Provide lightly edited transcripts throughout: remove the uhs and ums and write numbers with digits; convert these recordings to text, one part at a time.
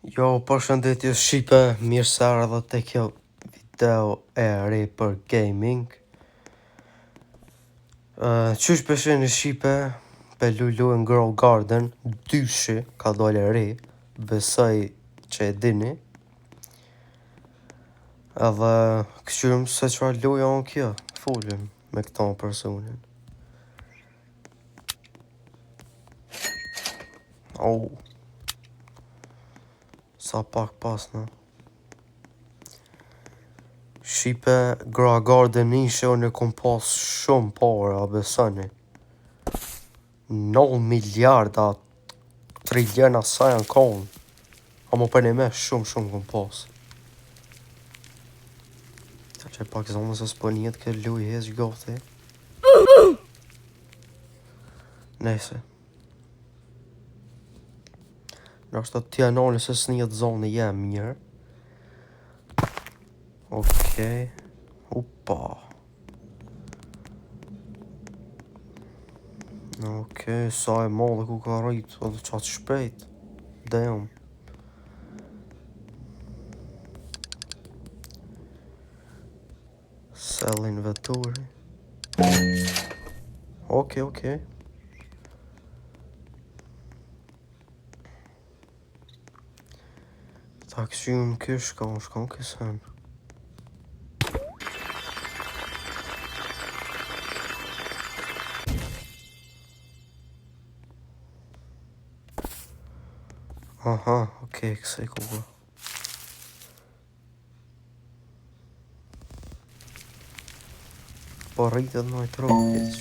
Jo, përshëndetje Shqipe, mirë se ardhe te kjo video e re për gaming. Qysh pesheni Shqipe, pe Lulu and Grow Garden, dyshi ka dole re, besoj që e dini. Edhe këshyrim se qëfar luja unë kjo, folim me këto personin. Oh, sa pak pas në. Shqipe, Grow Garden ishe unë e kom pas shumë para, besoni. 9 miliarda triliona sa janë konë. A më për një me shumë kom pas. Ta që pak zonë se s'po njët këtë luj hez gati. Nese. Nështë të tja noni se s'njët zonë jem mirë. Okej. Upa. Okej, sa e madhe ku ka rrit, edhe qatë shpejt. Damn. Sell inventory. Okej. Ta kësym kësh shkon kësën. Aha, okej, kësej kuka. Po rritet në i trokit.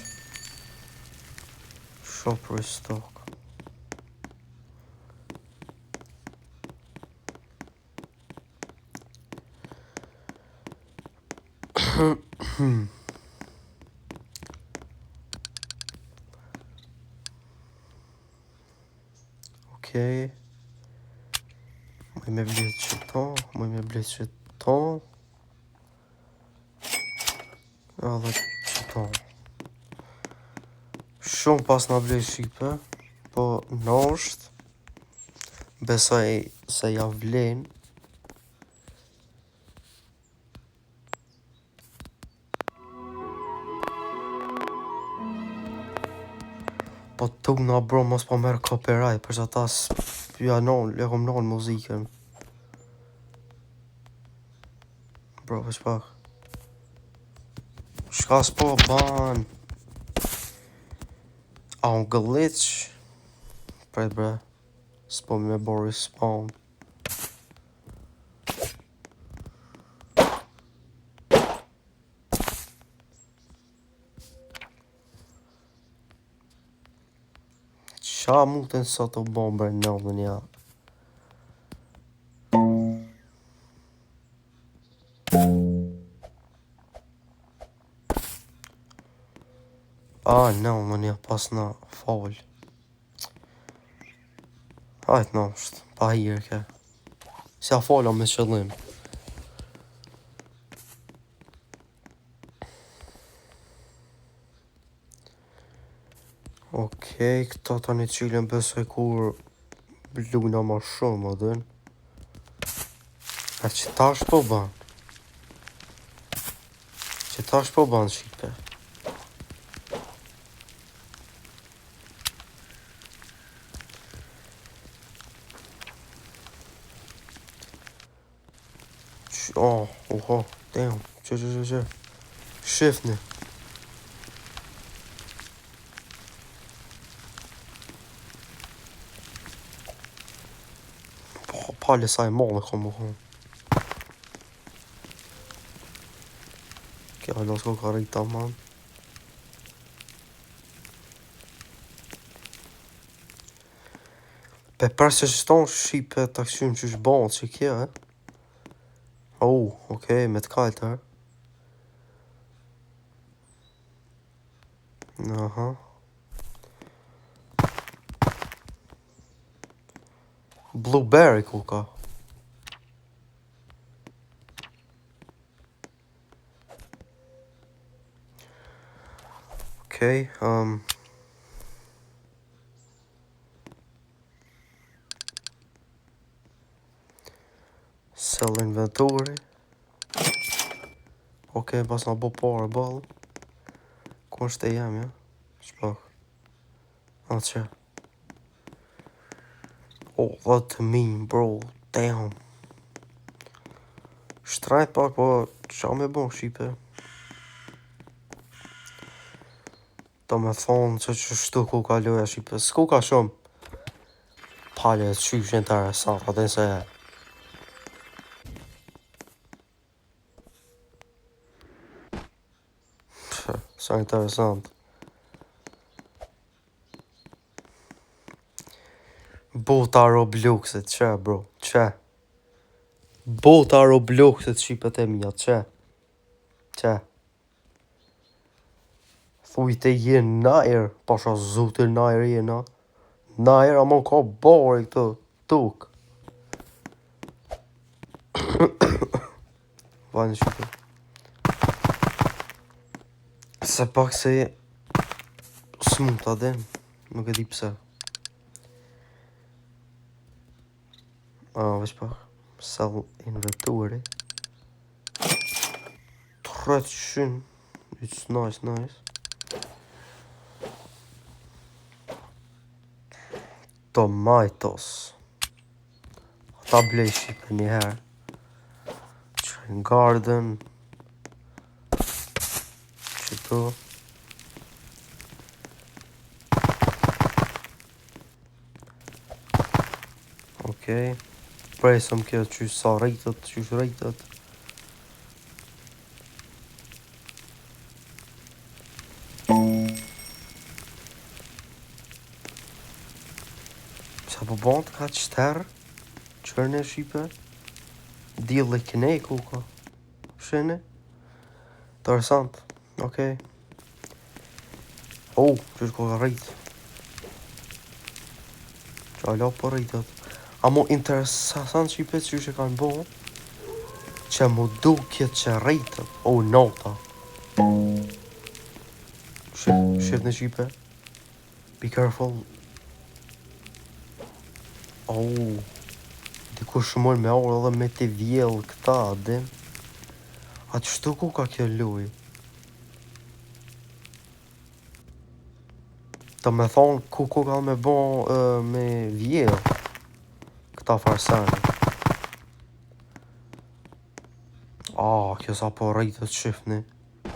Shop restock. Okej. Moj me blet qëton. Edhe qëton. Shumë pas nga blet Shqipe, po në është. Besoj se ja vlen. Po tuk nga bro mos po merë copyright, për që ta ja kom non muzikën. Bro, veç pak. Shka s'po ban. A unë glitch. Prej bre. S'po me bo respawn. Qa mu të nësa të bomber në dhe nja. No, më nja pas në fall. Hajt në është, pa hirë ke. Si a falla me qëllim. Okej, këta ta një qilën besoj kur luna ma shumë, adën. A që tash po ban? Shqipe? Oho, damn, që. Shifni. Pale sa e mollë kom më kom. Kja los ko ka rejta man. Pe përse që tonë Shqipe të këshym që shbonë që kja, okej, me të kajtë, Aha. Blueberry ku ka? Okej, Sell inventory. Okej, pas nga bo parë ball. Ku është e jam, ja? Shpak. Që. Oh, what to mean, bro. Damn. Shtrajt pak, po qa me bon Shqipe? Do me thonë që shtu ku ka loja Shqipe. S'ku ka shumë. Pale të qysh interesant, atë se e. Sa interesant. Bota Robloxit, që bro, që? Bota Robloxit Shqipet e mija, që? Që? Thujte jenë najer, pasha zote najer jena. Najer, amon ka bari këtë, tuk. Vajnë Shqipet. Se pak se s'mund t'a den, nuk e di pse. Veç pak. Sell inventory. 300. It's nice. Tomatoes. Ta blej Shqipe njëherë. Train garden. Qëtu. Okej. Presëm kjo që sa rejtët, Sa po bant ka qëterë, qërën e Shqipe, dillë e kene i kuka, shene, interesant, okej. Oh, që shko ka rejtë, që ala po rejtët. Amo interesant Shqipe që që kanë bo, që mu duket që rejtët, oh, nota. Shqip në Shqipe, be careful. Oh, dikush mërë me orë edhe me të vjellë këta, adin. A që shtu ku ka kjo luj? Të me thonë ku ka me bon me vjellë këta farsani. Kjo sa po rejtët shifni.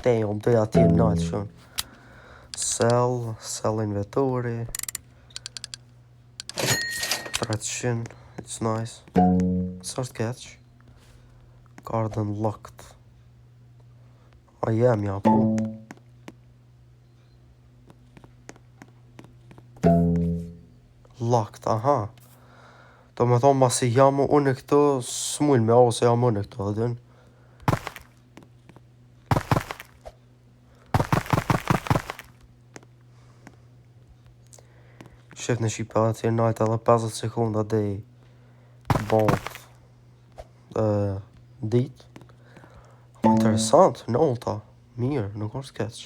Damn, dhe ati e nalë shumë. Sell inventory. 300, it's nice. Sa është catch? Garden locked. A jem ja po. Locked, aha. Do me thonë masi jam unë këto, s'mull me ose jam unë këto, adin. Shif në Shqipa, që e najtë edhe 50 sekunda dhe bot dit. Interesant, nolta, mirë, nuk është keq.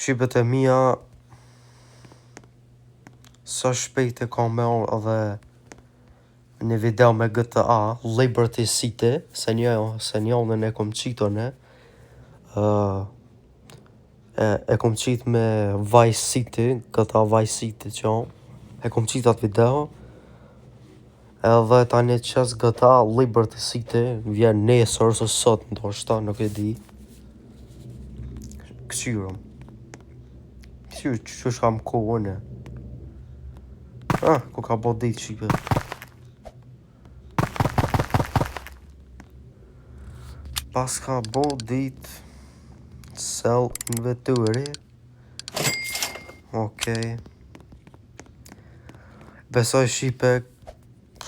Shqipet e mija sa shpejt e kam me orë edhe një video me GTA, Liberty City, se njënën e kom qitone. E kom qit me Vice City, GTA Vice City që e kom qit atë video. Edhe tani qes GTA Liberty City, vjen nesër ose sot ndoshta, nuk e di. Këqyrëm. Që shkam ku une. Ku ka bo ditë Shqipe. Pas ka bo ditë sell inventory. Okej. Besoj Shqipe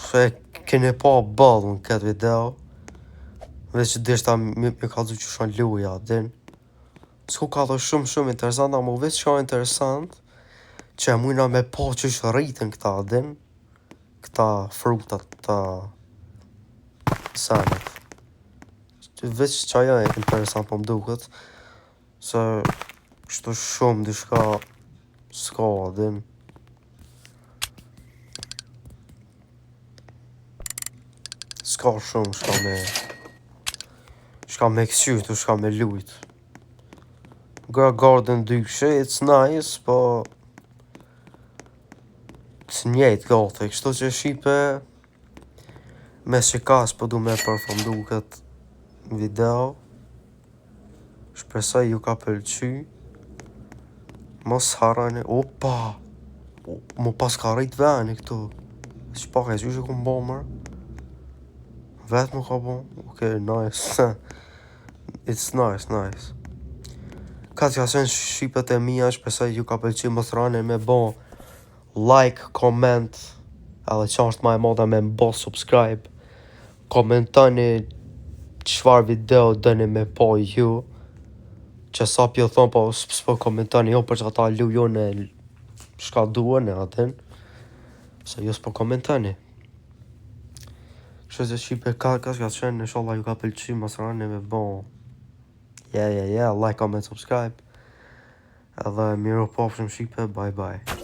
se kene pa ballë në këtë video. Veç që deshta me ka du që shon luja, din. S'ku ka dhe shumë interesant, ama veç që interesant që mujna me pa që shë rritën këta, din. Këta frutat, këta sanët. Veç që aja e interesant po mduket. Se kështu shumë dishka s'ka, din. s'ka shumë, shka me kësyt, shka me lujt. Garden 2 it's nice, po së njejt gati, kështu që shipe me shikas po du me përfundu këtë video. Shpresoj ju ka pëlqy. Mos harani, opa, mu pas ka rrit veni këtu. Shpak e që ku më bo mërë. Vetë mu ka bo, okay, nice. It's nice. Ka që qenë shqipet e mija, shpresoj ju ka pëlqy, mos rani me bo like, comment, edhe qasht ma e moda me mbo subscribe. Komentoni qfar video dëni me po ju, që sa pjo thonë, po s'po komentoni jo për që ata lu jo në shka duhen e atin, se jo s'po komentoni. Kështë që shqipe ka qenë, inshallah ju ka pëlqy, mos rani me bo like, comment, subscribe. Edhe miru pofshim shqipe, bye bye.